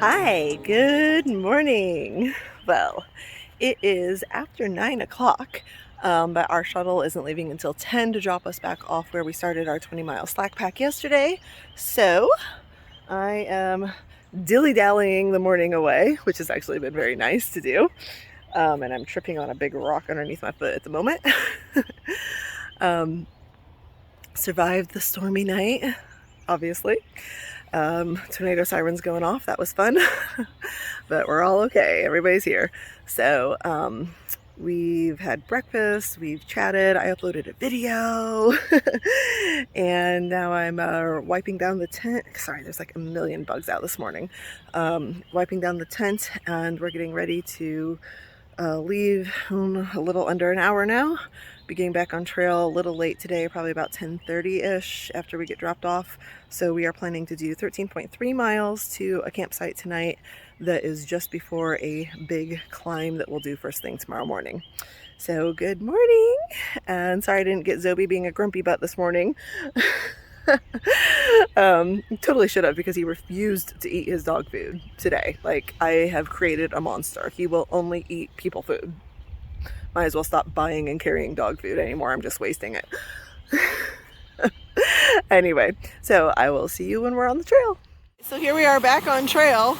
Hi, good morning. Well, it is after 9 o'clock, but our shuttle isn't leaving until 10 to drop us back off where we started our 20-mile slack pack yesterday. So I am dilly-dallying the morning away, which has actually been very nice to do. And I'm tripping on a big rock underneath my foot at the moment. Survived the stormy night, obviously. Tornado sirens going off. That was fun. But we're all okay. Everybody's here. So we've had breakfast, we've chatted, I uploaded a video, and now I'm wiping down the tent. Sorry, there's like a million bugs out this morning. Wiping down the tent, and we're getting ready to leave a little under an hour now. Be getting back on trail a little late today, probably about 10:30-ish after we get dropped off. So we are planning to do 13.3 miles to a campsite tonight that is just before a big climb that we'll do first thing tomorrow morning. So good morning, and sorry I didn't get Zobi being a grumpy butt this morning. Totally should have, because he refused to eat his dog food today. Like, I have created a monster. He will only eat people food. Might as well stop buying and carrying dog food anymore. I'm just wasting it. Anyway, so I will see you when we're on the trail. So here we are back on trail,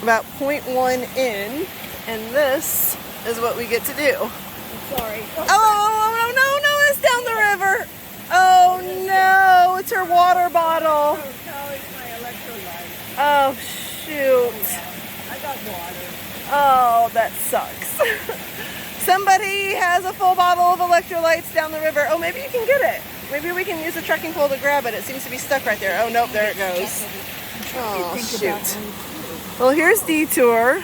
about 0.1 in, and this is what we get to do. I'm sorry. Oh, no, it's down the river. Oh no, it's her water bottle. No, it's my electrolyte. Oh shoot. I got water. Oh, that sucks. Somebody has a full bottle of electrolytes down the river. Oh, maybe you can get it. Maybe we can use a trekking pole to grab it. It seems to be stuck right there. Oh nope, there it goes. Oh shoot. Well, here's Detour.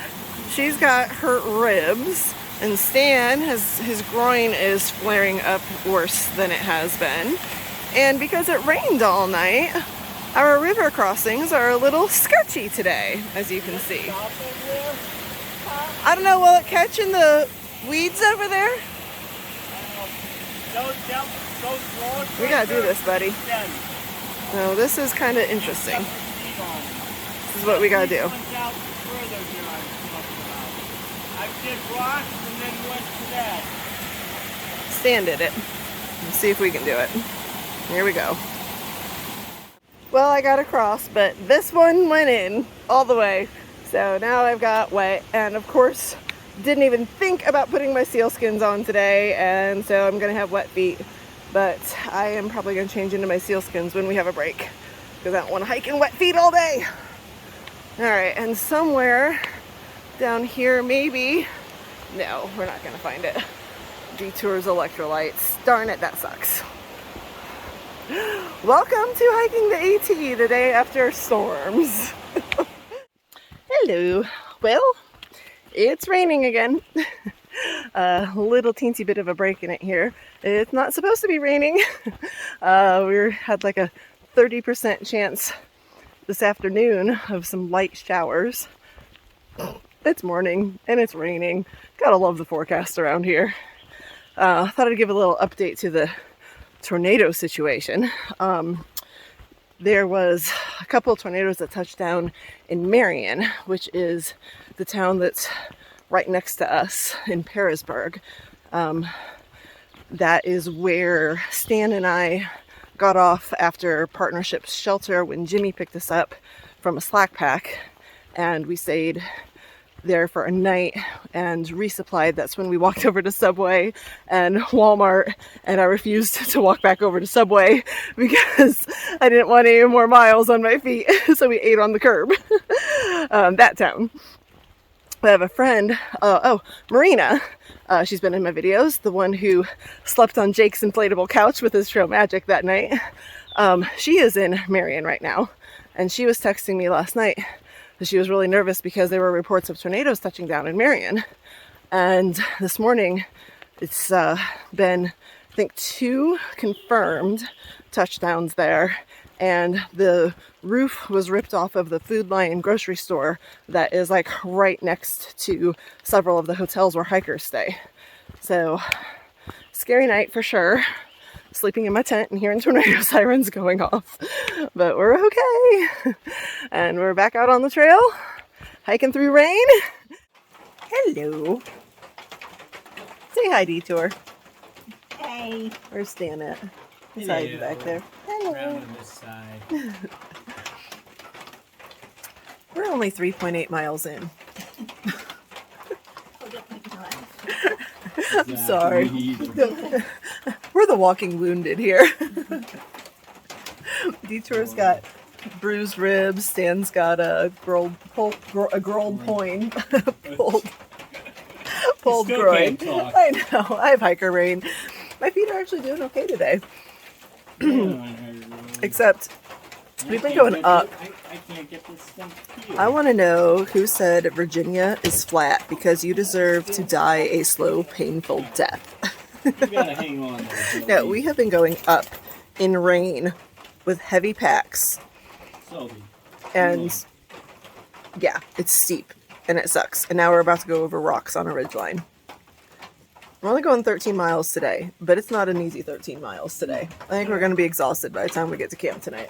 She's got hurt ribs. And Stan, his groin is flaring up worse than it has been. And because it rained all night, our river crossings are a little sketchy today, as you can see. I don't know, will it catch in the weeds over there? We gotta do this, buddy. No, this is kind of interesting. This is what we gotta do. Stan did it. Let's see if we can do it. Here we go. Well, I got across, but this one went in all the way. So now I've got wet, and of course didn't even think about putting my sealskins on today, and so I'm gonna have wet feet. But I am probably gonna change into my sealskins when we have a break, because I don't want to hike in wet feet all day. All right, and somewhere down here, maybe. No, we're not gonna find it. Detour's electrolytes. Darn it, that sucks. Welcome to hiking the AT the day after storms. Hello. Well, it's raining again. A little teensy bit of a break in it here. It's not supposed to be raining. We had like a 30% chance this afternoon of some light showers. It's morning and it's raining. Gotta love the forecast around here. Thought I'd give a little update to the tornado situation. There was a couple of tornadoes that touched down in Marion, which is the town that's right next to us in Pearisburg. That is where Stan and I got off after Partnership's shelter when Jimmy picked us up from a slack pack, and we stayed there for a night and resupplied. That's when we walked over to Subway and Walmart, and I refused to walk back over to Subway because I didn't want any more miles on my feet. So we ate on the curb. That town. I have a friend, Marina. She's been in my videos, the one who slept on Jake's inflatable couch with his Trail Magic that night. She is in Marion right now, and she was texting me last night. She was really nervous because there were reports of tornadoes touching down in Marion. And this morning, it's been, I think, 2 confirmed touchdowns there. And the roof was ripped off of the Food Lion grocery store that is like right next to several of the hotels where hikers stay. So, scary night for sure. Sleeping in my tent and hearing tornado sirens going off, but we're okay. And we're back out on the trail. Hiking through rain? Hello. Say hi, Detour. Hey. Where's Stan at? He's hiding back there. Hello. Around on this side. We're only 3.8 miles in. I'm sorry. We're the walking wounded here. Detour's got bruised ribs. Stan's got a grold poin. Pulled groin. I know. I have hiker rain. My feet are actually doing okay today. Except we've been going up. I can't get this thing healed. I want to know who said Virginia is flat because you deserve to die a slow, painful death. You gotta hang on there. No, we have been going up in rain with heavy packs. And yeah, it's steep and it sucks. And now we're about to go over rocks on a ridgeline. We're only going 13 miles today, but it's not an easy 13 miles today. I think we're going to be exhausted by the time we get to camp tonight.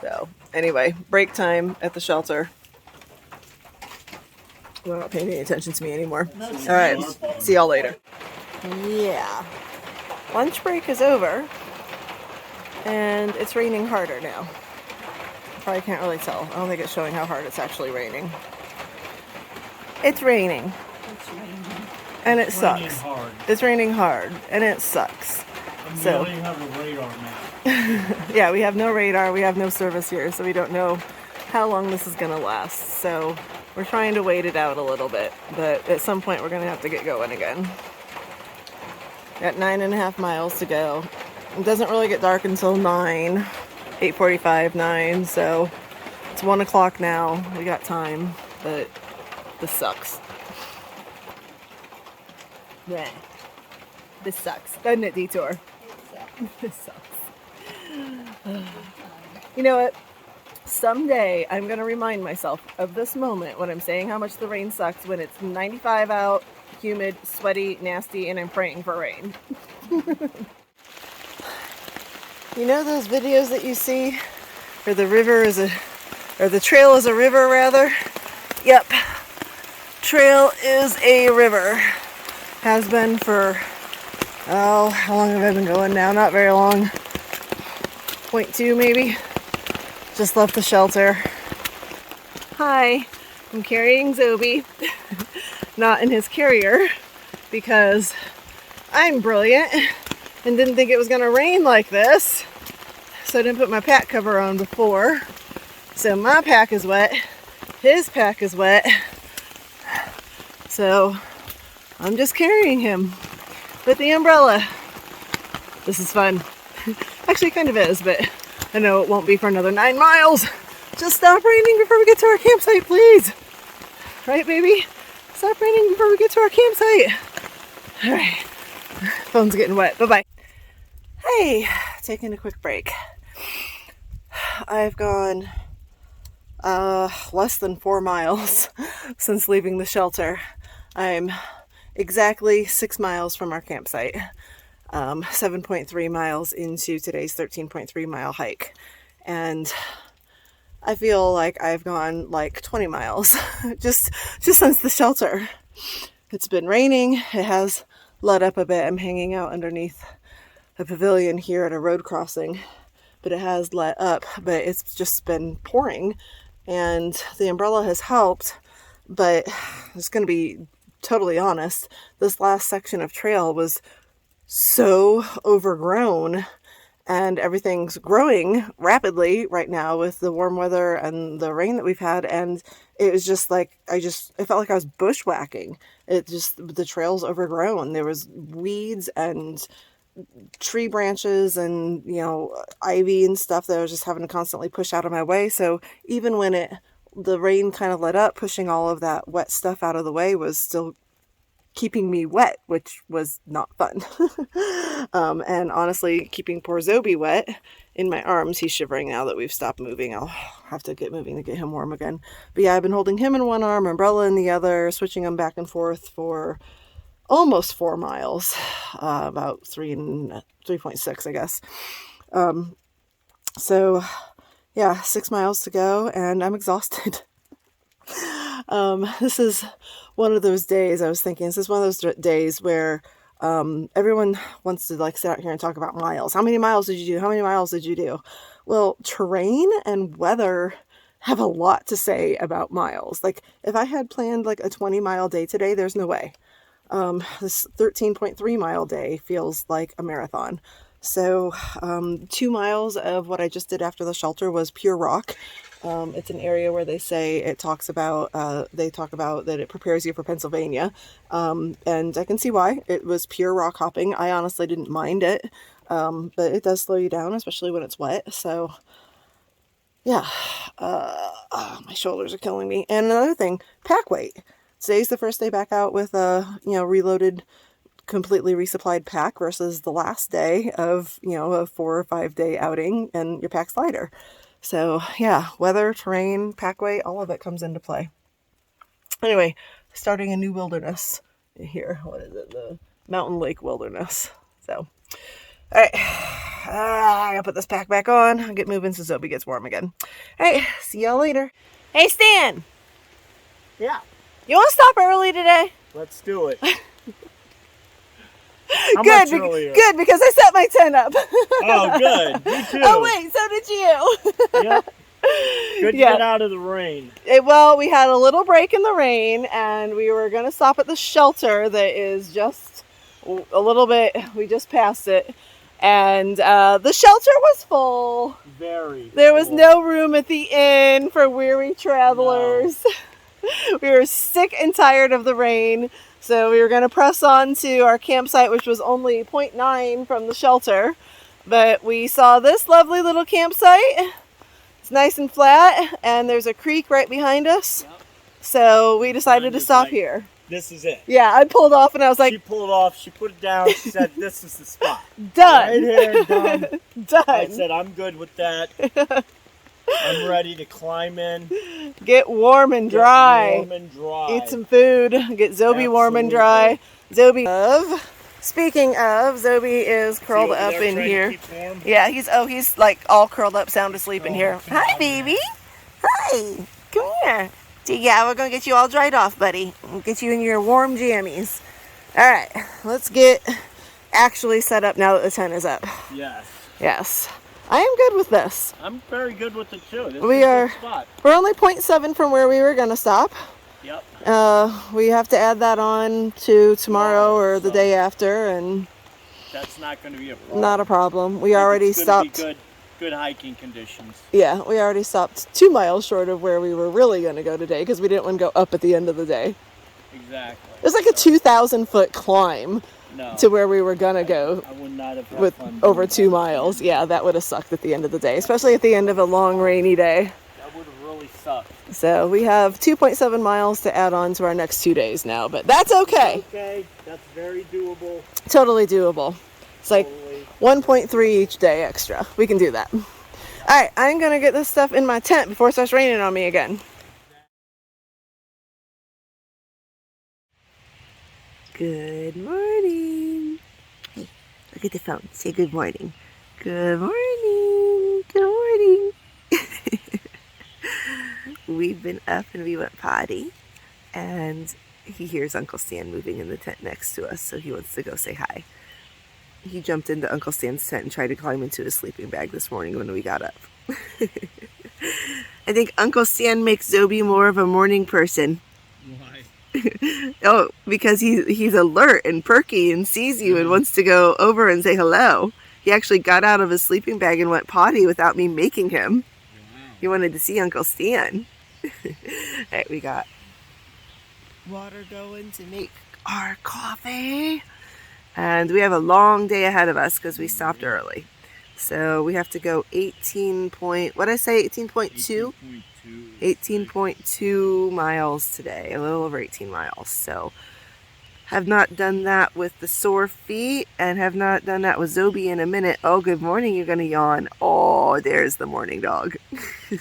So, anyway, break time at the shelter. They're not paying any attention to me anymore. All right, see y'all later. Yeah, lunch break is over, and it's raining harder now. Probably can't really tell. I don't think it's showing how hard it's actually raining. It's raining. And it sucks. It's raining hard, and it sucks. And So we don't even have a radar map. yeah, we have no radar, we have no service here, so we don't know how long this is gonna last. So we're trying to wait it out a little bit, but at some point we're gonna have to get going again. Got 9.5 miles to go. It doesn't really get dark until 9, 8:45, 9, so it's 1 o'clock now. We got time, but this sucks. Yeah. This sucks, doesn't it, Detour? This sucks. You know what? Someday I'm going to remind myself of this moment when I'm saying how much the rain sucks when it's 95 out, humid, sweaty, nasty, and I'm praying for rain. You know those videos that you see where the river is or the trail is a river rather? Yep. Trail is a river. Has been for, oh, how long have I been going now? Not very long. 0.2 maybe. Just left the shelter. Hi, I'm carrying Zobi. Not in his carrier because I'm brilliant and didn't think it was gonna rain like this. So I didn't put my pack cover on before. So my pack is wet, his pack is wet. So I'm just carrying him with the umbrella. This is fun. Actually, it kind of is, but I know it won't be for another 9 miles. Just stop raining before we get to our campsite, please. Right, baby? Stop raining before we get to our campsite. All right. Phone's getting wet. Bye-bye. Hey, taking a quick break. I've gone less than 4 miles since leaving the shelter. I'm exactly 6 miles from our campsite. 7.3 miles into today's 13.3 mile hike. And I feel like I've gone like 20 miles just since the shelter. It's been raining. It has let up a bit. I'm hanging out underneath a pavilion here at a road crossing, but it has let up, but it's just been pouring and the umbrella has helped. But I'm just going to be totally honest, this last section of trail was so overgrown and everything's growing rapidly right now with the warm weather and the rain that we've had, and it was just like it felt like I was bushwhacking. The trail's overgrown. There was weeds and tree branches and ivy and stuff that I was just having to constantly push out of my way. So even when the rain kind of let up, pushing all of that wet stuff out of the way was still keeping me wet, which was not fun. And honestly, keeping poor Zobi wet in my arms. He's shivering now that we've stopped moving. I'll have to get moving to get him warm again. But yeah, I've been holding him in one arm, umbrella in the other, switching them back and forth for almost 4 miles, about 3.6, I guess. So yeah, 6 miles to go and I'm exhausted. This is one of those days, I was thinking, this is one of those days where everyone wants to like sit out here and talk about miles. How many miles did you do? How many miles did you do? Well, terrain and weather have a lot to say about miles. Like if I had planned like a 20-mile day today, there's no way. This 13.3 mile day feels like a marathon. So 2 miles of what I just did after the shelter was pure rock. It's an area where they talk about that it prepares you for Pennsylvania. And I can see why. It was pure rock hopping. I honestly didn't mind it. But it does slow you down, especially when it's wet. So yeah, my shoulders are killing me. And another thing, pack weight. Today's the first day back out with a, reloaded, completely resupplied pack versus the last day of, a 4 or 5 day outing and your pack's lighter. So yeah, weather, terrain, pack weight, all of it comes into play. Anyway, starting a new wilderness here. What is it? The Mountain Lake Wilderness. So, all right. I gotta put this pack back on. I'll get moving so Zoe gets warm again. All right, see y'all later. Hey, Stan. Yeah. You want to stop early today? Let's do it. Good, good, because I set my tent up. Oh, good. Me too. Oh, wait, so did you. Yep. Good to get out of the rain. Well, we had a little break in the rain, and we were going to stop at the shelter that is just a little bit, we just passed it. And the shelter was full. Very. There was no room at the inn for weary travelers. No. We were sick and tired of the rain. So we were going to press on to our campsite, which was only 0.9 from the shelter. But we saw this lovely little campsite. It's nice and flat, and there's a creek right behind us. Yep. So we decided to stop here. This is it. Yeah, I pulled off and I was like... She pulled off, she put it down, she said, this is the spot. Done. Right here, done. Done. I said, I'm good with that. I'm ready to climb in. Get warm and dry. Get warm and dry. Eat some food. Get Zoe warm and dry. Speaking of, Zoe is curled up in here. Yeah, he's like all curled up, sound asleep in here. Hi, baby. Hi. Come here. Yeah, we're going to get you all dried off, buddy. We'll get you in your warm jammies. All right, let's get actually set up now that the tent is up. Yes. Yes. I am good with this. I'm very good with it too. This is a good spot. We're only 0.7 from where we were going to stop. Yep. We have to add that on to tomorrow or the day after, and that's not going to be a problem. Not a problem. We already stopped. Good hiking conditions. Yeah, we already stopped 2 miles short of where we were really going to go today because we didn't want to go up at the end of the day. Exactly. It was like a 2,000-foot climb to where we were going to go. I would not have had with fun over 2 miles. Yeah, that would have sucked at the end of the day, especially at the end of a long rainy day. That would have really sucked. So we have 2.7 miles to add on to our next 2 days now, but that's okay. Okay, that's very doable. Totally doable. It's like 1.3 each day extra. We can do that. All right, I'm going to get this stuff in my tent before it starts raining on me again. Good morning. Hey, look at the phone. Say good morning. Good morning. Good morning. We've been up and we went potty, and he hears Uncle Stan moving in the tent next to us, so he wants to go say hi. He jumped into Uncle Stan's tent and tried to climb into his sleeping bag this morning when we got up. I think Uncle Stan makes Zoe more of a morning person. Why? Oh, because he's alert and perky and sees you and wants to go over and say hello. He actually got out of his sleeping bag and went potty without me making him. Wow. He wanted to see Uncle Stan. All right, we got water going to make our coffee. And we have a long day ahead of us because we stopped early. So we have to go 18.2? 18.2 miles today, a little over 18 miles. So have not done that with the sore feet and have not done that with Zoe in a minute. Oh, good morning, you're gonna yawn. Oh, there's the morning dog. All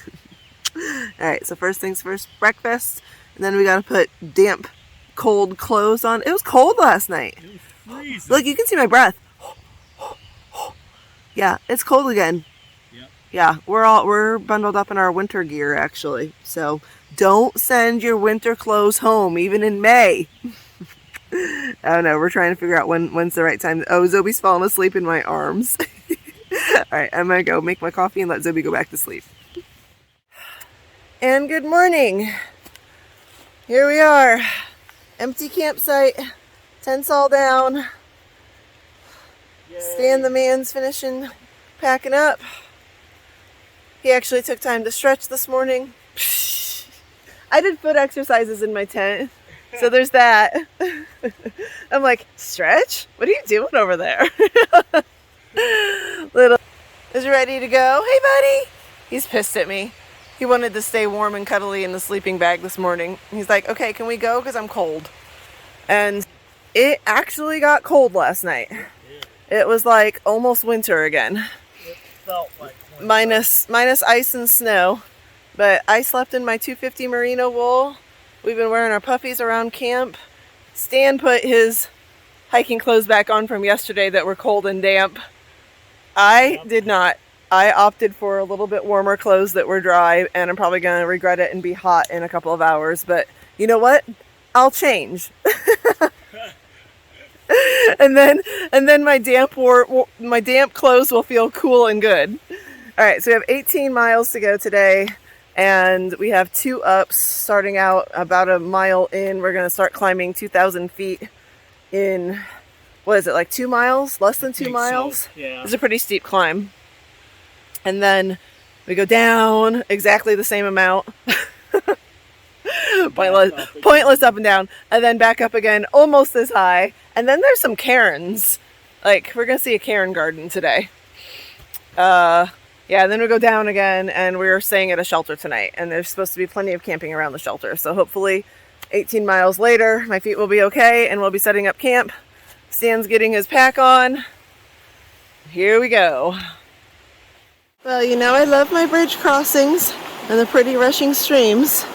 right, so first things first, breakfast. And then we gotta put damp, cold clothes on. It was cold last night. It was freezing. Look, you can see my breath. Yeah, it's cold again. Yep. Yeah, we're bundled up in our winter gear actually. So don't send your winter clothes home, even in May. I don't know. We're trying to figure out when's the right time. Oh, Zoe's falling asleep in my arms. All right, I'm gonna go make my coffee and let Zoe go back to sleep. And good morning. Here we are. Empty campsite. Tents all down. Yay. Stan the man's finishing packing up. He actually took time to stretch this morning. I did foot exercises in my tent. So there's that. I'm like, stretch? What are you doing over there? Little is ready to go. Hey, buddy. He's pissed at me. He wanted to stay warm and cuddly in the sleeping bag this morning. He's like, okay, can we go? Because I'm cold. And it actually got cold last night. It was like almost winter again. It felt like winter. Minus ice and snow. But I slept in my 250 merino wool. We've been wearing our puffies around camp. Stan put his hiking clothes back on from yesterday that were cold and damp. I did not. I opted for a little bit warmer clothes that were dry, and I'm probably going to regret it and be hot in a couple of hours. But you know what? I'll change. and then my damp clothes will feel cool and good. All right, so we have 18 miles to go today. And we have 2 ups starting out about a mile in. We're going to start climbing 2,000 feet in, what is it, like 2 miles? Less than 2 miles? So, yeah. It's a pretty steep climb. And then we go down exactly the same amount. Pointless up and down. And then back up again, almost as high. And then there's some cairns. Like, we're going to see a cairn garden today. Yeah, and then we go down again, and we're staying at a shelter tonight. And there's supposed to be plenty of camping around the shelter. So hopefully 18 miles later, my feet will be okay, and we'll be setting up camp. Stan's getting his pack on. Here we go. Well, you know I love my bridge crossings and the pretty rushing streams.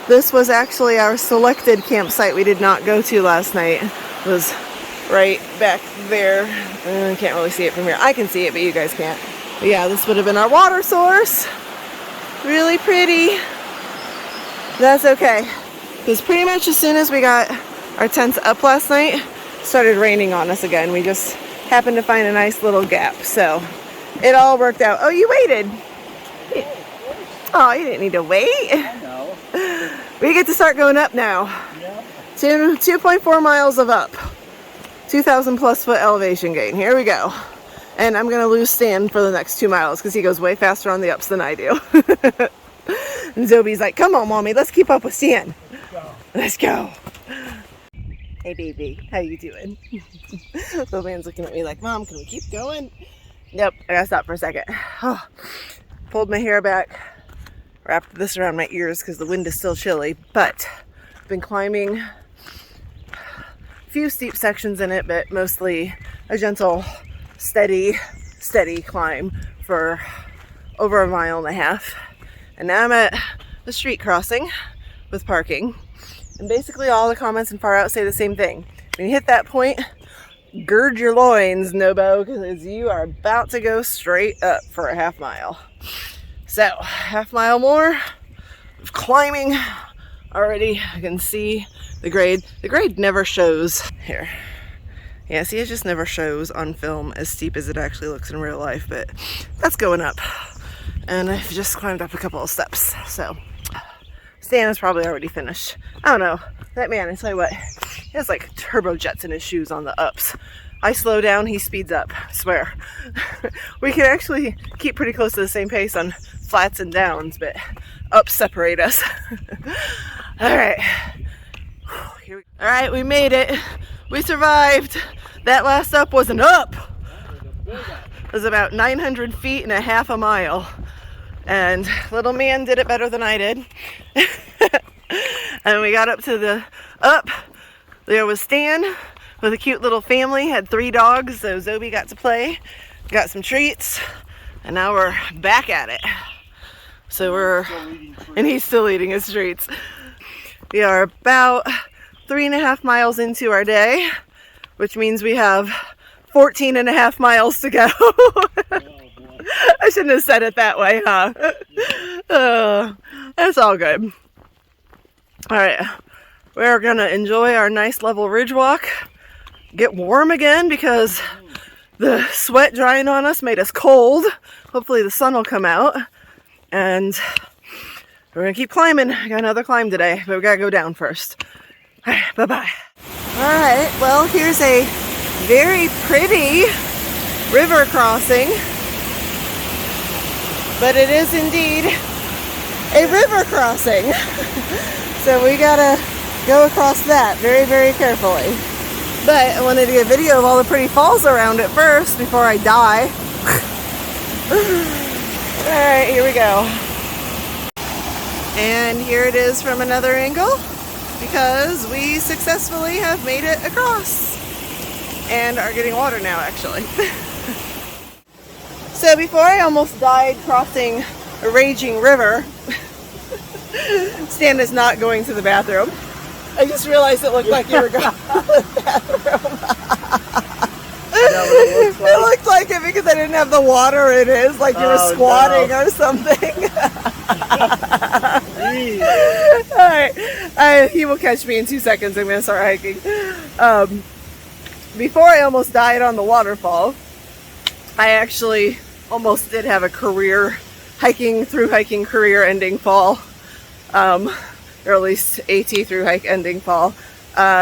This was actually our selected campsite we did not go to last night. It was right back there. I can't really see it from here. I can see it, but you guys can't. But yeah, this would have been our water source. Really pretty. That's okay. Because pretty much as soon as we got our tents up last night, it started raining on us again. We just happened to find a nice little gap. So it all worked out. Oh, you waited. Oh, you didn't need to wait. I know. We get to start going up now. Yep. 2.4 miles of up. 2,000 plus foot elevation gain. Here we go. And I'm going to lose Stan for the next 2 miles because he goes way faster on the ups than I do. And Zoe's like, come on, Mommy, let's keep up with Stan. Let's go. Hey, baby, how you doing? Little man's looking at me like, Mom, can we keep going? Nope, I gotta stop for a second. Oh, pulled my hair back, wrapped this around my ears because the wind is still chilly, but I've been climbing a few steep sections in it, but mostly a gentle, steady climb for over 1.5 miles. And now I'm at the street crossing with parking. And basically all the comments in Far Out say the same thing. When you hit that point, gird your loins, Nobo, because you are about to go straight up for a 1/2 mile. So, 1/2 mile more of climbing. Already I can see the grade. The grade never shows here. Yeah, see, it just never shows on film as steep as it actually looks in real life, but that's going up. And I've just climbed up a couple of steps, so Stan is probably already finished. I don't know. That man, I tell you what, he has like turbo jets in his shoes on the ups. I slow down, he speeds up, I swear. We can actually keep pretty close to the same pace on flats and downs, but ups separate us. All right. All right, we made it. We survived. That last up was an up. It was about 900 feet and a 1/2 mile. And little man did it better than I did. And we got up to the up. There was Stan with a cute little family, had 3 dogs, so Zoe got to play, got some treats, and now we're back at it. So and he's still eating his treats. We are about 3.5 miles into our day, which means we have 14.5 miles to go. I shouldn't have said it that way, huh? That's all good. All right, we're gonna enjoy our nice level ridge walk. Get warm again because the sweat drying on us made us cold. Hopefully the sun will come out. And we're gonna keep climbing. I got another climb today, but we gotta go down first. All right, bye-bye. All right, well, here's a very pretty river crossing. But it is indeed a river crossing. So we gotta go across that very, very carefully. But I wanted to get a video of all the pretty falls around it first before I die. Alright, here we go. And here it is from another angle because we successfully have made it across. And are getting water now, actually. So before I almost died crossing a raging river, Stan is not going to the bathroom. I just realized it looked like you were going to the bathroom. It looked like it because I didn't have the water in it. Like you were squatting or something. Alright, he will catch me in 2 seconds. I'm going to start hiking. Before I almost died on the waterfall, I actually almost did have a thru-hiking career-ending fall. Or at least AT thru-hike ending fall.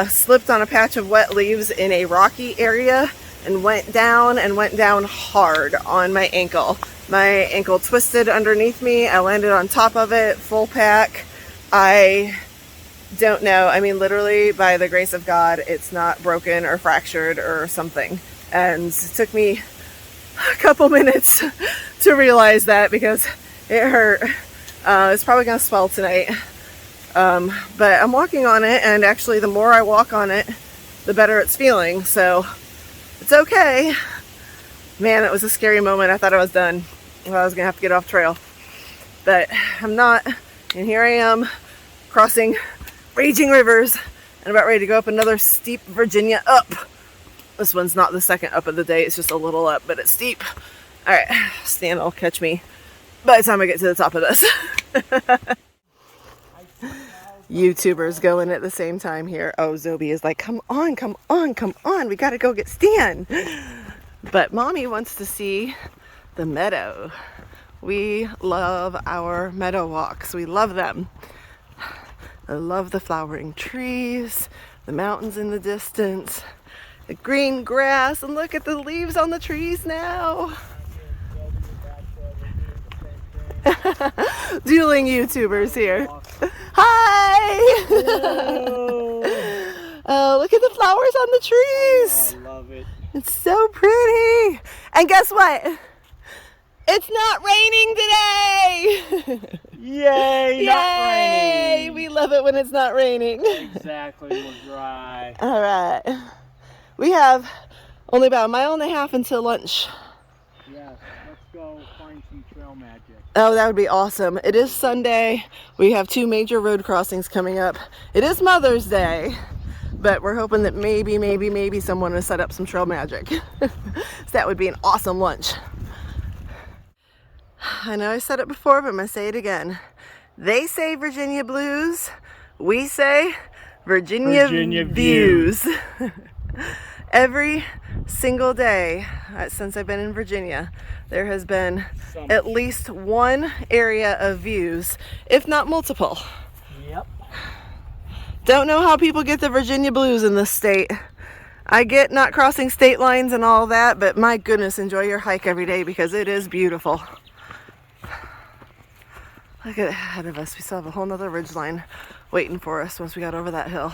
Slipped on a patch of wet leaves in a rocky area and went down hard on my ankle. My ankle twisted underneath me. I landed on top of it, full pack. I don't know. I mean, literally, by the grace of God, it's not broken or fractured or something. And it took me a couple minutes to realize that because it hurt. It's probably going to swell tonight. But I'm walking on it, and actually the more I walk on it, the better it's feeling. So it's okay. Man, it was a scary moment. I thought I was done. I was going to have to get off trail. But I'm not. And here I am crossing raging rivers and about ready to go up another steep Virginia up. This one's not the second up of the day. It's just a little up, but it's steep. All right, Stan will catch me by the time I get to the top of this. YouTubers going at the same time here. Oh, Zobi is like, come on, come on, come on. We got to go get Stan. But Mommy wants to see the meadow. We love our meadow walks. We love them. I love the flowering trees, the mountains in the distance, the green grass, and look at the leaves on the trees now. Dueling YouTubers here. Hi! Oh, look at the flowers on the trees. Oh, I love it. It's so pretty. And guess what? It's not raining today. Yay, not raining. We love it when it's not raining. Exactly, we're dry. All right. We have only about 1.5 miles until lunch. Yes, let's go find some trail magic. Oh, that would be awesome. It is Sunday. We have 2 major road crossings coming up. It is Mother's Day, but we're hoping that maybe someone will set up some trail magic. So that would be an awesome lunch. I know I said it before, but I'm going to say it again. They say Virginia blues. We say Virginia views. Every single day since I've been in Virginia, there has been at least one area of views, if not multiple. Yep. Don't know how people get the Virginia blues in this state. I get not crossing state lines and all that, but my goodness, enjoy your hike every day because it is beautiful. Look at ahead of us. We still have a whole nother ridge line waiting for us once we got over that hill.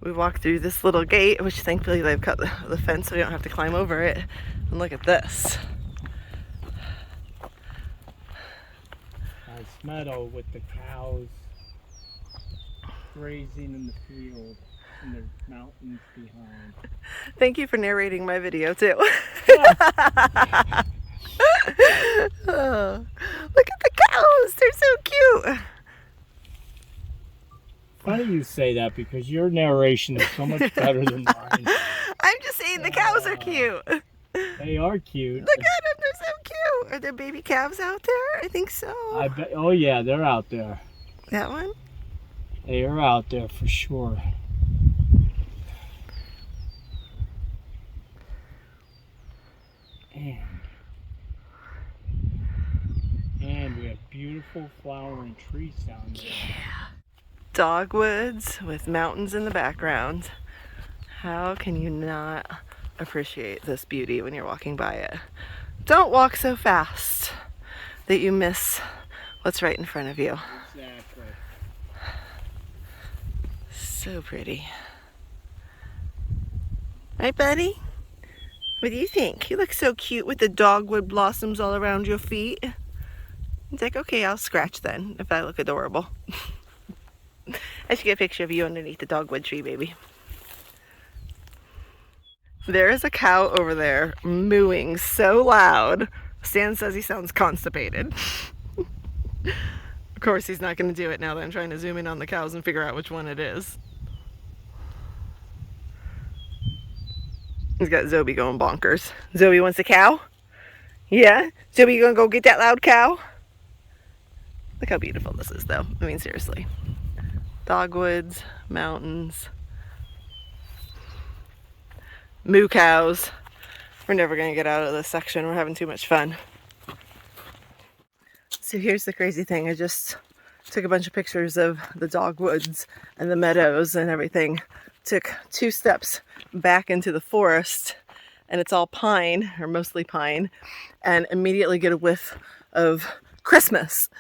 We walked through this little gate, which thankfully they've cut the fence so we don't have to climb over it. And look at this. Nice meadow with the cows grazing in the field and the mountains behind. Thank you for narrating my video too. Oh, look at the cows, they're so cute. Funny you say that because your narration is so much better than mine. I'm just saying the cows are cute. They are cute. Look at them, they're so cute. Are there baby calves out there? I think so. I bet. Oh yeah, they're out there. That one? They are out there for sure. And we have beautiful flowering trees down there. Yeah. Dogwoods with mountains in the background. How can you not appreciate this beauty when you're walking by it? Don't walk so fast that you miss what's right in front of you. Exactly. So pretty. Right, buddy? What do you think? You look so cute with the dogwood blossoms all around your feet. It's like, okay, I'll scratch then if I look adorable. I should get a picture of you underneath the dogwood tree, baby. There is a cow over there mooing so loud. Stan says he sounds constipated. Of course, he's not going to do it now that I'm trying to zoom in on the cows and figure out which one it is. He's got Zoe going bonkers. Zoe wants a cow? Yeah? Zoe, you gonna go get that loud cow? Look how beautiful this is, though. I mean, seriously. Dogwoods, mountains, moo cows. We're never gonna get out of this section. We're having too much fun. So here's the crazy thing. I just took a bunch of pictures of the dogwoods and the meadows and everything. Took 2 steps back into the forest, and it's all pine, or mostly pine, and immediately get a whiff of Christmas.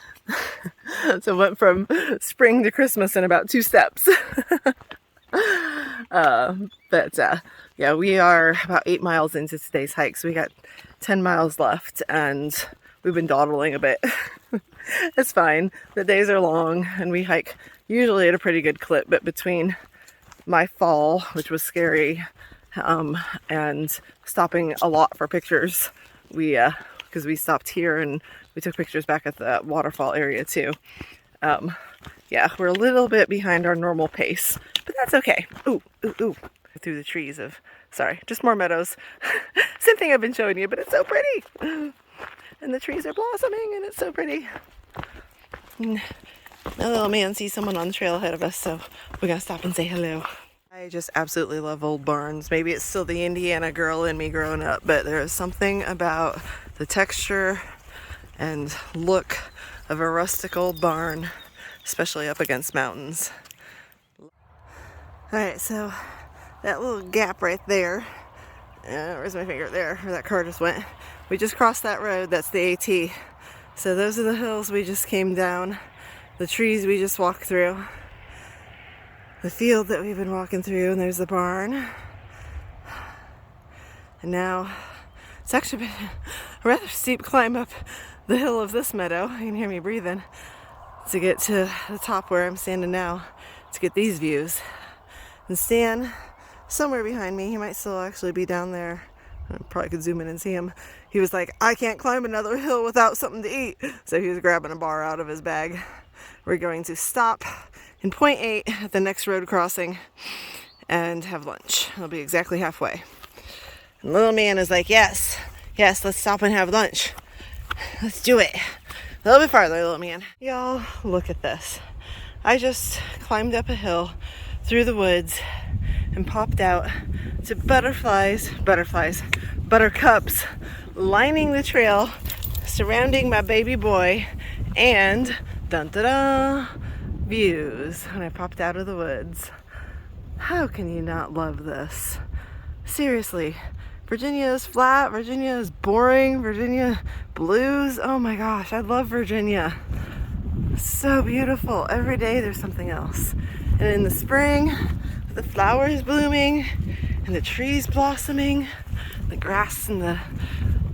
So went from spring to Christmas in about 2 steps. Yeah, we are about 8 miles into today's hike, so we got 10 miles left, and we've been dawdling a bit. It's fine. The days are long, and we hike usually at a pretty good clip, but between my fall, which was scary, and stopping a lot for pictures, because we stopped here and we took pictures back at the waterfall area too. Yeah, we're a little bit behind our normal pace, but that's okay. Ooh, ooh, ooh. Through the trees of, sorry, just more meadows. Same thing I've been showing you, but it's so pretty. And the trees are blossoming and it's so pretty. And the little man sees someone on the trail ahead of us, so we're gonna stop and say hello. I just absolutely love old barns. Maybe it's still the Indiana girl in me growing up, but there is something about the texture and look of a rustic old barn, especially up against mountains. Alright, so that little gap right there, where's my finger? There, where that car just went. We just crossed that road, that's the AT. So those are the hills we just came down, the trees we just walked through, the field that we've been walking through, and there's the barn. And now it's actually been a rather steep climb up the hill of this meadow. You can hear me breathing to get to the top where I'm standing now to get these views. And Stan, somewhere behind me, he might still actually be down there. I probably could zoom in and see him. He was like, I can't climb another hill without something to eat. So he was grabbing a bar out of his bag. We're going to stop in point 8 at the next road crossing and have lunch. It'll be exactly halfway. And little man is like, yes, let's stop and have lunch. Let's do it. A little bit farther, little man. Y'all, look at this. I just climbed up a hill through the woods and popped out to buttercups lining the trail, surrounding my baby boy, and dun-da-da, views when I popped out of the woods. How can you not love this? Seriously, Virginia is flat, Virginia is boring, Virginia blues. Oh my gosh, I love Virginia. So beautiful. Every day there's something else. And in the spring, the flowers blooming and the trees blossoming, the grass and the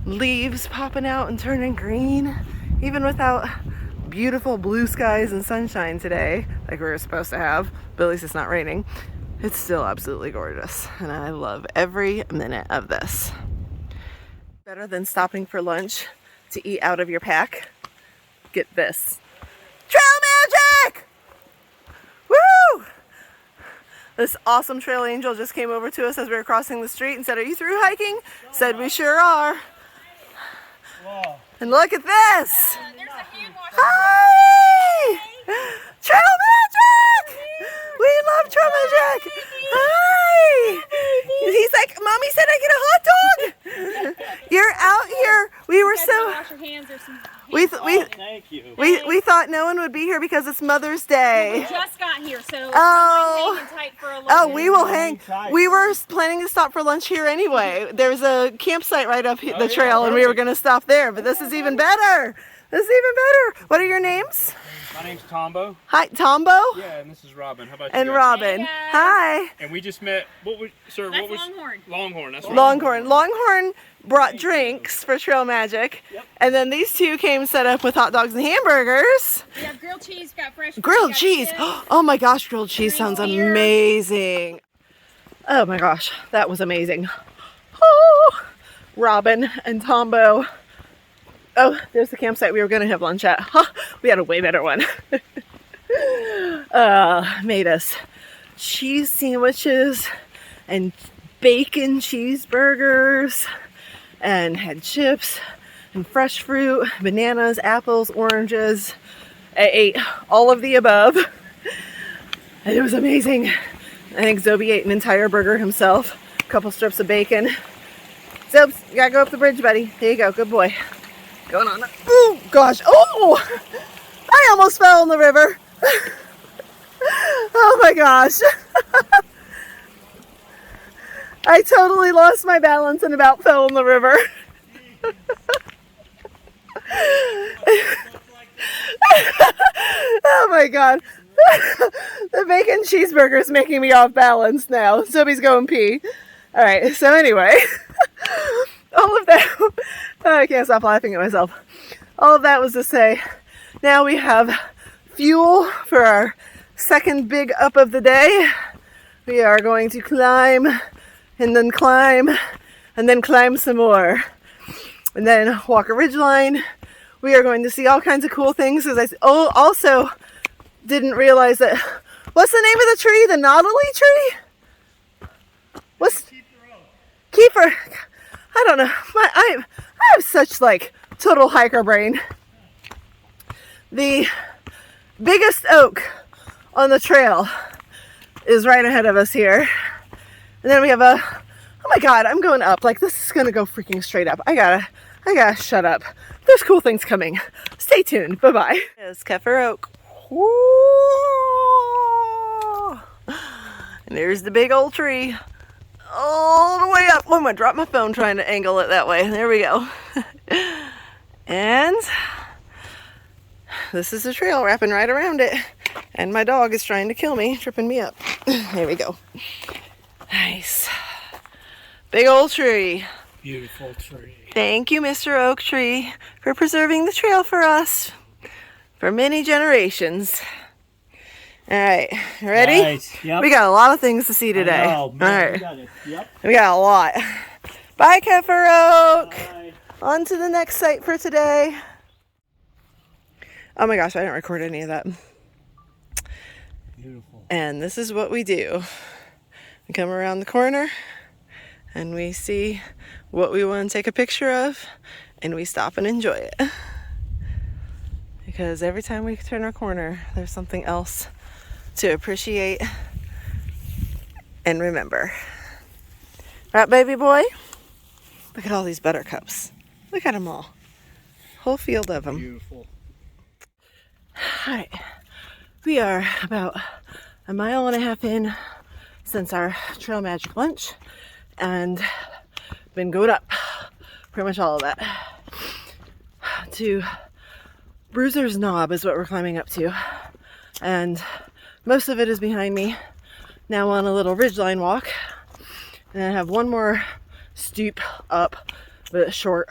leaves popping out and turning green, even without beautiful blue skies and sunshine today like we were supposed to have, but at least it's not raining. It's still absolutely gorgeous, and I love every minute of this. Better than stopping for lunch to eat out of your pack. Get this. Trail magic! Woo! This awesome trail angel just came over to us as we were crossing the street and said, "Are you through hiking?" Said, "We sure are." Whoa. And look at this. There's a hand wash. Hi! Trail Magic! We love Trail Magic! Hi! He's like, "Mommy said I get a hot dog." You're out here. We were so... Wash your hands. There's some. Thank you. We thought no one would be here because it's Mother's Day. We just got here, so Oh. hanging tight for a little Oh, bit. we will hang. tight. We were planning to stop for lunch here anyway. There's a campsite right up the trail, and we were going to stop there. But this is even better. This is even better. What are your names? My name's Tombo. Hi, Tombo Yeah, and this is Robin. How about and you guys? Robin. Hey, Hi. And we just met. What was, sir? That's what was Longhorn. Longhorn? That's right. Longhorn. Longhorn brought drinks for Trail Magic, Yep. and then these two came set up with hot dogs and hamburgers. We have grilled cheese, got fresh. Grilled got cheese. chips. Oh my gosh, grilled cheese Drinks sounds here. amazing. Oh my gosh, that was amazing. Oh, Robin and Tombo. Oh, there's the campsite we were going to have lunch at. Huh, we had a way better one. Made us cheese sandwiches and bacon cheeseburgers, and had chips and fresh fruit, bananas, apples, oranges. I ate all of the above, and it was amazing. I think Zobi ate an entire burger himself, a couple strips of bacon. Zobes, you gotta go up the bridge, buddy. There you go, good boy. Going on. Oh gosh, oh! I almost fell in the river. Oh my gosh. I totally lost my balance and about fell in the river. Oh my god. The bacon cheeseburger is making me off balance now. Zobi's going pee. Alright, so anyway. All of that. I can't stop laughing at myself. All of that was to say, now we have fuel for our second big up of the day. We are going to climb, and then climb, and then climb some more. And then walk a ridgeline. We are going to see all kinds of cool things. Because I also didn't realize that. What's the name of the tree? The nautilus tree? What's Keeper? I don't know. I have such like total hiker brain. The biggest oak on the trail is right ahead of us here. And then we have a, oh my god, I'm going up. Like this is gonna go freaking straight up. I gotta shut up. There's cool things coming. Stay tuned. Bye-bye. It's Kefir Oak. Woo! And there's the big old tree. All the way up. Oh, I'm gonna drop my phone trying to angle it that way. There we go. And this is the trail wrapping right around it. And my dog is trying to kill me, tripping me up. There we go. Nice. Big old tree. Beautiful tree. Thank you, Mr. Oak Tree, for preserving the trail for us for many generations. All right, ready? Nice. Yep. We got a lot of things to see today. Oh man, All right, we got it. Yep. we got a lot. Bye, Kefir Oak. Bye. On to the next site for today. Oh my gosh, I didn't record any of that. Beautiful. And this is what we do. We come around the corner and we see what we want to take a picture of and we stop and enjoy it. Because every time we turn our corner, there's something else to appreciate and remember. Right, baby boy? Look at all these buttercups. Look at them all. Whole field of them. Beautiful. Alright, we are about 1.5 miles in since our Trail Magic lunch and been going up pretty much all of that to Bruiser's Knob is what we're climbing up to, and most of it is behind me. Now on a little ridgeline walk, and then I have one more stoop up but short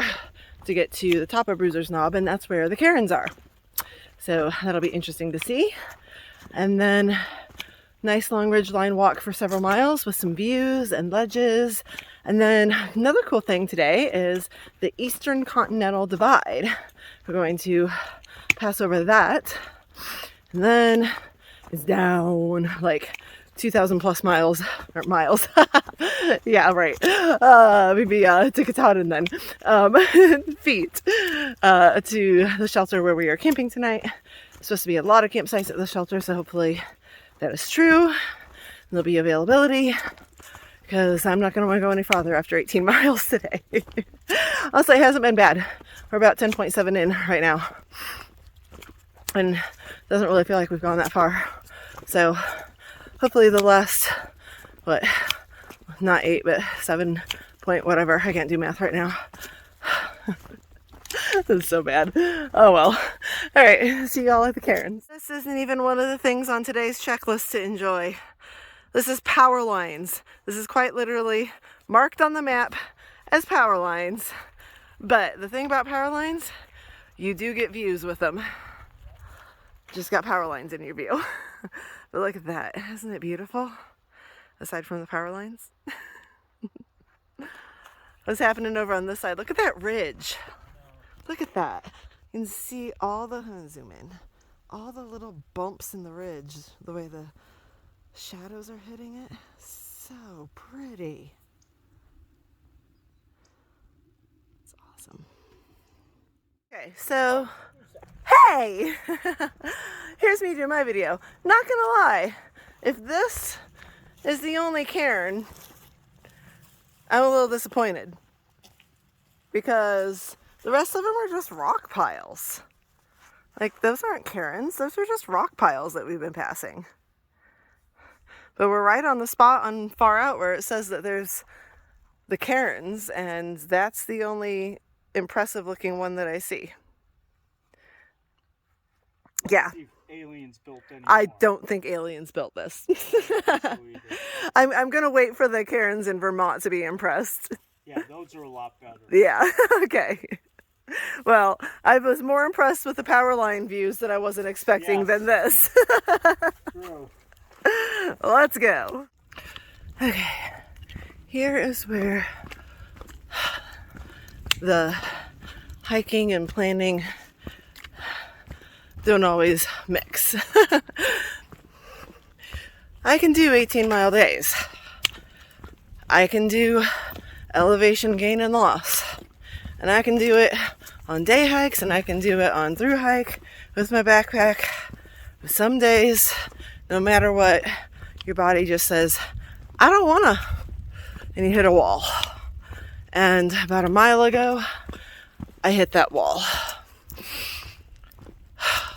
to get to the top of Bruiser's Knob, and that's where the cairns are. So that'll be interesting to see. And then nice long ridgeline walk for several miles with some views and ledges. And then another cool thing today is the Eastern Continental Divide. We're going to pass over that. And then it's down like 2,000 plus miles, or miles. Yeah, right. Maybe to Katahdin then. Feet to the shelter where we are camping tonight. There's supposed to be a lot of campsites at the shelter, so hopefully that is true. And there'll be availability, because I'm not going to want to go any farther after 18 miles today. Honestly, it hasn't been bad. We're about 10.7 in right now. And it doesn't really feel like we've gone that far. So hopefully the last, what, not 8, but 7 point whatever. I can't do math right now. This is so bad. Oh well. All right, see y'all at the cairns. This isn't even one of the things on today's checklist to enjoy. This is power lines. This is quite literally marked on the map as power lines. But the thing about power lines, you do get views with them. Just got power lines in your view. But look at that. Isn't it beautiful? Aside from the power lines. What's happening over on this side? Look at that ridge. Look at that. You can see all the, I'm gonna zoom in, all the little bumps in the ridge, the way the shadows are hitting it. So pretty. It's awesome. Okay, so, hey! Here's me doing my video. Not gonna lie, if this is the only cairn, I'm a little disappointed, because the rest of them are just rock piles. Like, those aren't cairns, those are just rock piles that we've been passing. But we're right on the spot on far out where it says that there's the cairns, and that's the only impressive looking one that I see. Yeah. Aliens built anything. I don't think aliens built this. I'm gonna wait for the cairns in Vermont to be impressed. Yeah, those are a lot better. Yeah, okay. Well, I was more impressed with the power line views that I wasn't expecting than this. True. Let's go. Okay, here is where the hiking and planning don't always mix. I can do 18-mile days. I can do elevation gain and loss. And I can do it on day hikes, and I can do it on through hike with my backpack. But some days, no matter what, your body just says, I don't wanna. And you hit a wall. And about a mile ago, I hit that wall.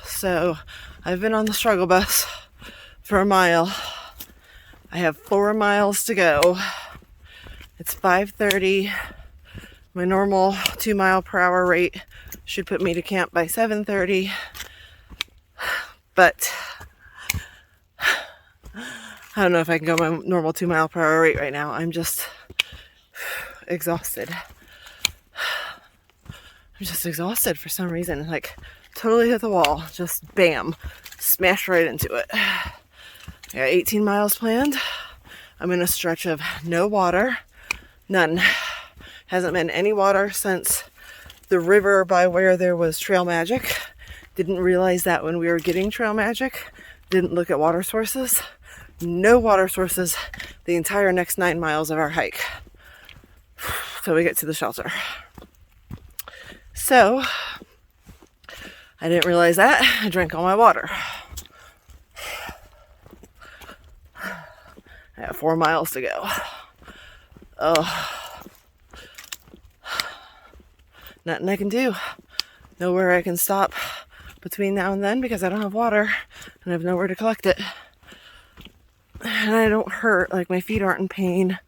So I've been on the struggle bus for a mile. I have 4 miles to go. It's 5:30. My normal 2 mile per hour rate should put me to camp by 7:30. But I don't know if I can go my normal 2 mile per hour rate right now. I'm just exhausted. I'm just exhausted for some reason. Like, totally hit the wall. Just bam. Smashed right into it. I got 18 miles planned. I'm in a stretch of no water. None. Hasn't been any water since the river by where there was trail magic. Didn't realize that when we were getting trail magic. Didn't look at water sources. No water sources the entire next 9 miles of our hike. So we get to the shelter. So I didn't realize that. I drank all my water. I have 4 miles to go. Oh. Nothing I can do. Nowhere I can stop between now and then because I don't have water and I have nowhere to collect it. And I don't hurt, like my feet aren't in pain.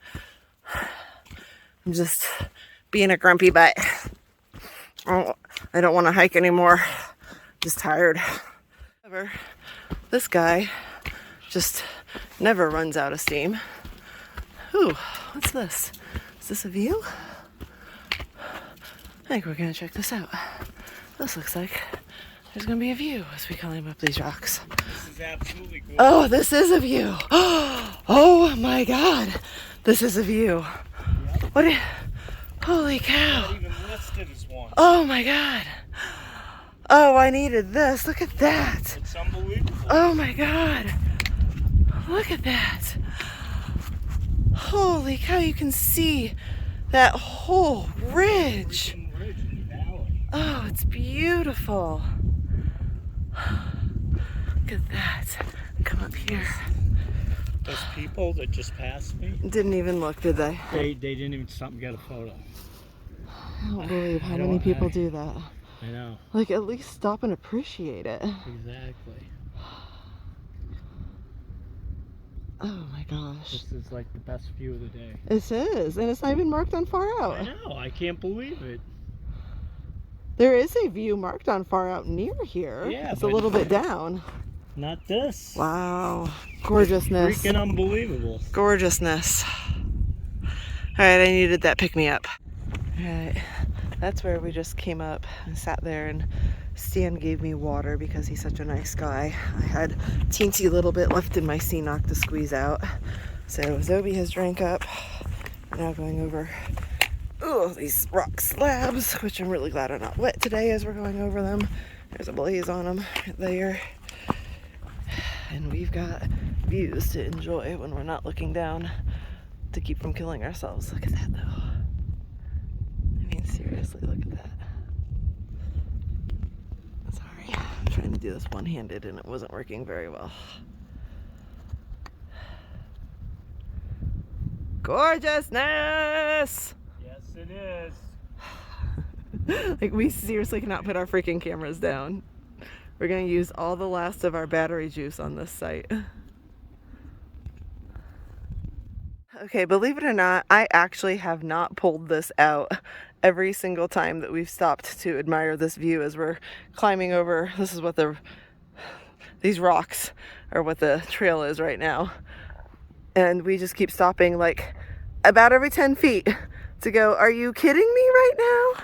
I'm just being a grumpy butt. I don't want to hike anymore. Just tired. However, this guy just never runs out of steam. Ooh, what's this? Is this a view? I think we're gonna check this out. This looks like there's gonna be a view as we climb up these rocks. This is absolutely cool. Oh, this is a view. Oh my God, this is a view. Yep. What? Holy cow! Not even listed as one. Oh my God. Oh, I needed this. Look at that. It's unbelievable. Oh my God. Look at that. Holy cow, you can see that whole ridge. Oh, it's beautiful. Look at that. Come up here. Those people that just passed me, Didn't even look, did they? they didn't even stop and get a photo. I don't believe how many people do that. I know. Like, at least stop and appreciate it. Exactly. Oh my gosh. This is like the best view of the day. It is, and it's not even marked on far out. I know, I can't believe it. There is a view marked on far out near here. Yeah, it's a little bit down. Not this. Wow. Gorgeousness. Freaking unbelievable. Gorgeousness. Alright, I needed that pick-me-up. Alright, that's where we just came up and sat there, and Stan gave me water because he's such a nice guy. I had a teensy little bit left in my C-Nock to squeeze out. So Zobi has drank up. We're now going over these rock slabs, which I'm really glad are not wet today as we're going over them. There's a blaze on them right there. And we've got views to enjoy when we're not looking down to keep from killing ourselves. Look at that though. I mean, seriously, look at that. Sorry, I'm trying to do this one-handed and it wasn't working very well. Gorgeousness! Yes, it is. Like, we seriously cannot put our freaking cameras down. We're gonna use all the last of our battery juice on this site. Okay, believe it or not, I actually have not pulled this out every single time that we've stopped to admire this view as we're climbing over. This is what these rocks are, what the trail is right now. And we just keep stopping like about every 10 feet to go, are you kidding me right now?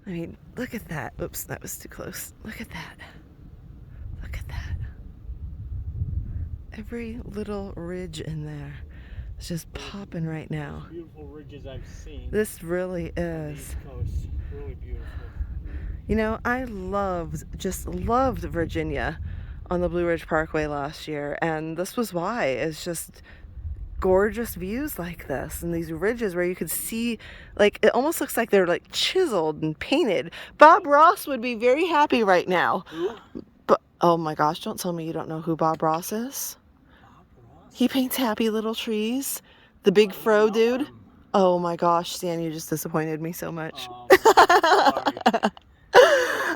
I mean, look at that. Oops, that was too close. Look at that. Look at that. Every little ridge in there is just popping right now. Beautiful ridges I've seen. This really is. East Coast. Really beautiful. You know, I just loved Virginia on the Blue Ridge Parkway last year, and this was why. It's just gorgeous views like this, and these ridges where you could see, like, it almost looks like they're like chiseled and painted. Bob Ross would be very happy right now. But oh my gosh, don't tell me you don't know who Bob Ross is. He paints happy little trees. The big fro dude. Oh my gosh, Stan, you just disappointed me so much. Sorry.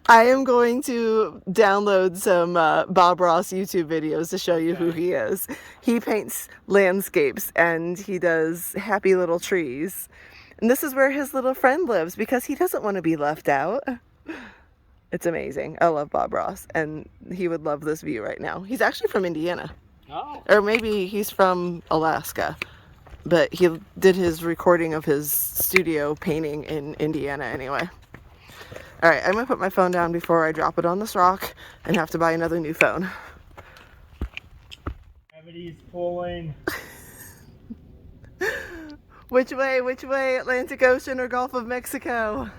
I am going to download some Bob Ross YouTube videos to show you who he is. He paints landscapes and he does happy little trees. And this is where his little friend lives because he doesn't want to be left out. It's amazing. I love Bob Ross, and he would love this view right now. He's actually from Indiana. Oh. Or maybe he's from Alaska. But he did his recording of his studio painting in Indiana anyway. Alright, I'm going to put my phone down before I drop it on this rock and have to buy another new phone. Gravity's pulling. Which way? Atlantic Ocean or Gulf of Mexico?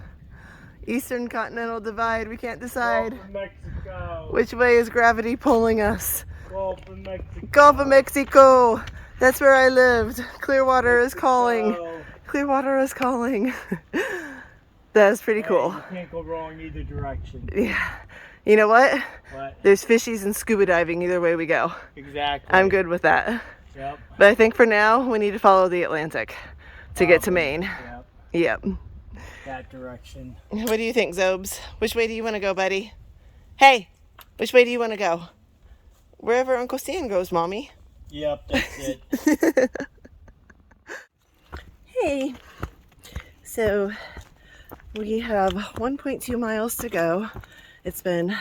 Eastern Continental Divide, we can't decide. Gulf of Mexico. Which way is gravity pulling us? Gulf of Mexico. Gulf of Mexico! That's where I lived. Clearwater is calling. Clearwater is calling. That's pretty cool. You can't go wrong either direction. Yeah. You know what? What? There's fishies and scuba diving either way we go. Exactly. I'm good with that. Yep. But I think for now, we need to follow the Atlantic to get to Maine. Yep. Yep. That direction. What do you think, Zobes? Which way do you want to go, buddy? Hey, which way do you want to go? Wherever Uncle Stan goes, Mommy. Yep, that's it. Hey. So, we have 1.2 miles to go. It's been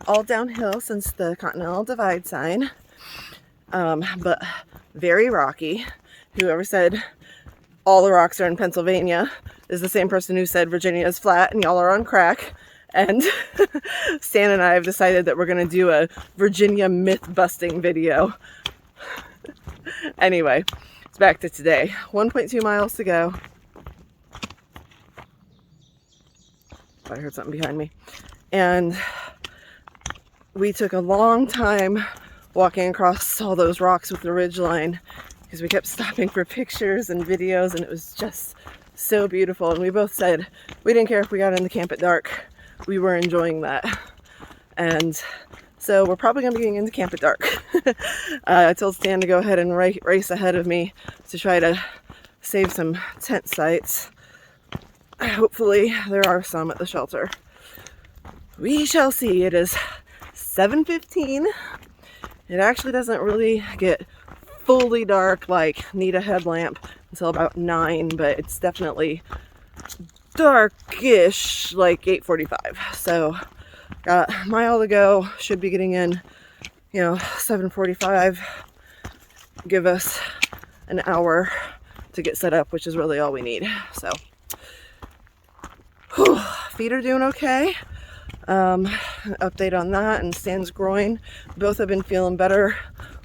all downhill since the Continental Divide sign, but very rocky. Whoever said all the rocks are in Pennsylvania is the same person who said Virginia is flat and y'all are on crack. And Stan and I have decided that we're going to do a Virginia myth-busting video. Anyway, it's back to today. 1.2 miles to go. I heard something behind me. And we took a long time walking across all those rocks with the ridgeline because we kept stopping for pictures and videos, and it was just so beautiful. And we both said we didn't care if we got in the camp at dark. We were enjoying that. And so we're probably going to be getting into camp at dark. I told Stan to go ahead and race ahead of me to try to save some tent sites. Hopefully there are some at the shelter. We shall see. It is 7:15. It actually doesn't really get fully dark, like need a headlamp, until about 9, but it's definitely darkish, like 8:45. So got a mile to go. Should be getting in, 7:45. Give us an hour to get set up, which is really all we need. So feet are doing okay. Update on that, and Stan's groin. Both have been feeling better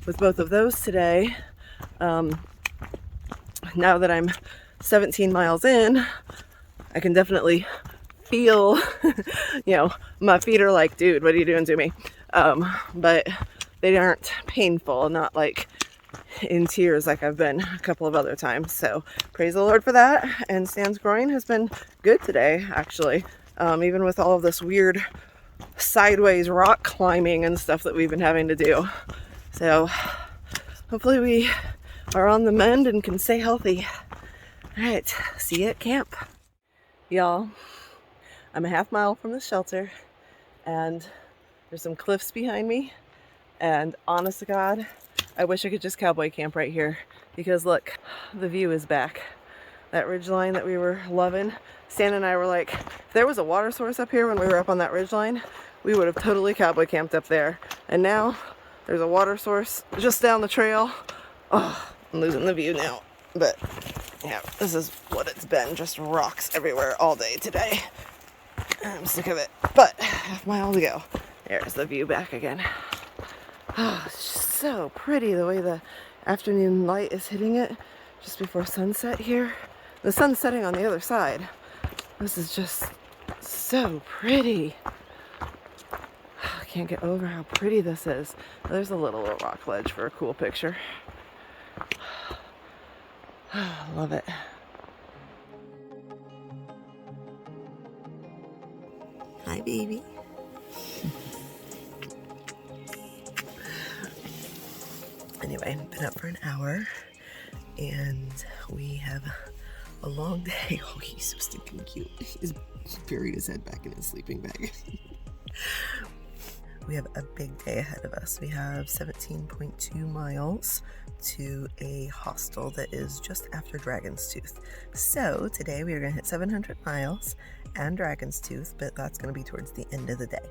with both of those today. Now that I'm 17 miles in, I can definitely feel, my feet are like, dude, what are you doing to me? But they aren't painful, not like in tears like I've been a couple of other times. So praise the Lord for that. And Stan's groin has been good today, actually. Even with all of this weird sideways rock climbing and stuff that we've been having to do. So hopefully we are on the mend and can stay healthy. All right, see you at camp. Y'all, I'm a half mile from the shelter, and there's some cliffs behind me, and honest to God, I wish I could just cowboy camp right here, because look, the view is back. That ridge line that we were loving. Stan and I were like, if there was a water source up here when we were up on that ridge line, we would have totally cowboy camped up there. And now there's a water source just down the trail. Oh, I'm losing the view now. But yeah, this is what it's been. Just rocks everywhere all day today. I'm sick of it. But half mile to go. There's the view back again. Oh, it's just so pretty the way the afternoon light is hitting it just before sunset here. The sun's setting on the other side. This is just so pretty. I can't get over how pretty this is. There's a little rock ledge for a cool picture. Love it. Hi, baby. Anyway, been up for an hour, and we have a long day. Oh, he's so stinking cute. He's buried his head back in his sleeping bag. We have a big day ahead of us. We have 17.2 miles to a hostel that is just after Dragon's Tooth. So today we are going to hit 700 miles and Dragon's Tooth, but that's going to be towards the end of the day.